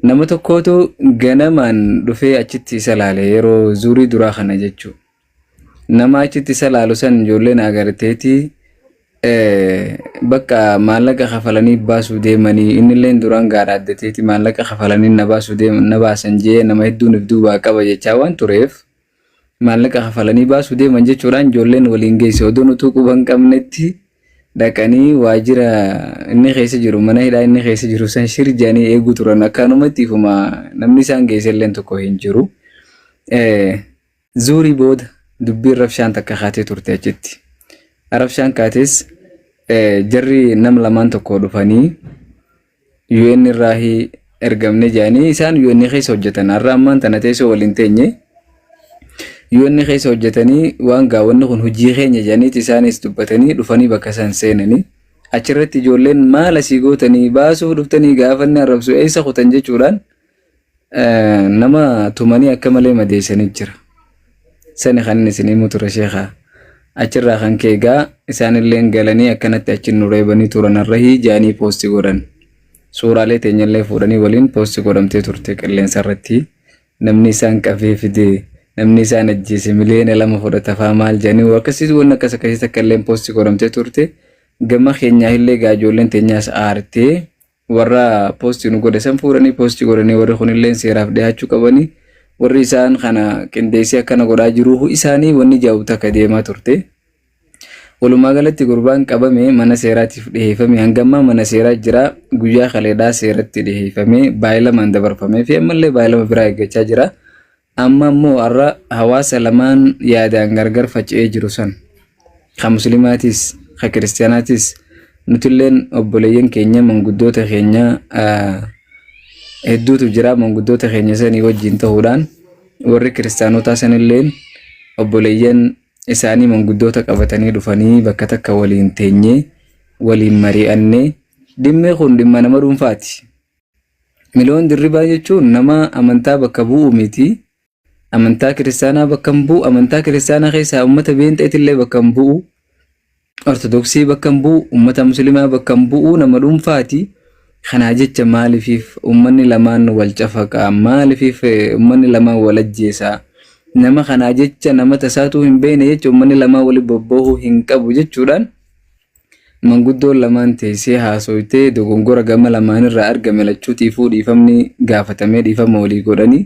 nama tokkootu ganamaan dhufee achitti isa laale yeroo zuurii duraa kana jechuudha. Nama achitti isa laalu san ijoolleen agarteeti bakka maallaqa kafalanii baasuu deemanii innillee duraan gaadhaaddateeti maallaqa kafalanii na baasuu deeman na baasan jee nama hedduun duubaa qaba jechaa waan tureef maallaqa kafalanii baasuu deeman jechuudhaan ijoolleen waliin geesse odoon utuu quban qabnetti dhaqanii waajjira inni keessa jiru mana hidhaa inni keessa jiru san shirjaanii eeguu turan akkanumatti ifuma namni isaan geesselleen tokko hin jiru. Zuurii booda dubbiin rabshaan takka kaatee turte achitti. Rabshaan kaates jarri nam lamaan tokko dhufanii UN irraa ergamne jaanii isaan UN keessa hojjetan har'a ammaan tana teessoo waliin teenye UN keessa hojjetanii waan gaawwanni kun hojii keenya jaaniiti isaanis dubbatanii dhufanii bakka san seenanii achirratti ijoolleen maal asii gootanii baasuuf dhuftanii gaafanni arrabsu eessa kutan jechuudhaan nama tumanii akka malee madeessanii jira. Sani kan isinii mutura sheekhaa. Achirraa kan keegaa isaanillee galanii akkanatti achin nu reebanii turan arrahii jaanii poosti godhan. Suuraalee teenyallee fuudhanii waliin poosti godhamtee turte qilleensa irratti. Namni isaan qabee fide, namni isaan ajjeese miliyoona 2 fudhata faa maal jaanii akkasii waan akkasii takka illee poosti godhamtee turte. Gama keenyaa illee gaajoolleen teenyaas aartee warra poosti nu godhe san fuudhanii poosti godhanii warri kunillee seeraaf dhiyaachuu qabanii. Warri isaan kana qindeessii akkana godhaa jiru isaanii wanni jaawuta akka deemaa turte. Walumaa galatti gurbaan qabame mana seeraatiif dhiheeffame hangammaa mana seeraa jira guyyaa kaleedhaa seeratti dhiheeffame baay'ilamaan dabarfamee fi ammallee baay'ilama biraa eeggachaa jira. Amma immoo har'a hawaasa lamaan yaadaan gargar faca'ee jiru san kan muslimaatis kan kiristaanaatis nutilleen obboleeyyan keenya manguddoota keenya hedduutu jira manguddoota keenya sanii wajjin ta'uudhaan warri kiristaanotaa sanilleen obboleeyyan isaanii manguddoota qabatanii dhufanii bakka takka waliin teenyee waliin mari'annee dhimmee kun dhimma nama dhuunfaati. Miliyoon dirribaa jechuun nama amantaa bakka bu'u miti. Amantaa kiristaanaa bakka hin bu'u. Amantaa kiristaanaa keessaa uummata beenxeetillee bakka hin bu'u. Ortodoksii bakka hin bu'u. Uummata musliimaa bakka hin bu'u nama dhuunfaati. Kana jecha maaliif ummanni lamaan wal cafaqaa maaliif ummanni lamaan wal ajjeesaa nama kana jecha nama tasaatu hin beene jecha ummanni lamaan wal bobboohu hin qabu jechuudhaan manguddoon lamaan teessee haasoytee dogongora gama lamaan irraa argame lachuutiifuu dhiifamni gaafatamee dhiifama walii godhanii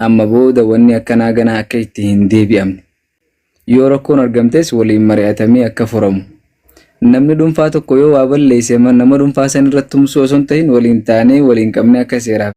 amma booda wanni akkanaa ganaa akka itti hin deebi'amne yoo rakkoon argamtes waliin mari'atamee akka furamu. Namni dhuunfaa tokko yoo waa balleesse nama dhuunfaa san irratti tumsuu osoo hin ta'in waliin taanee waliin qabnee akka seeraaf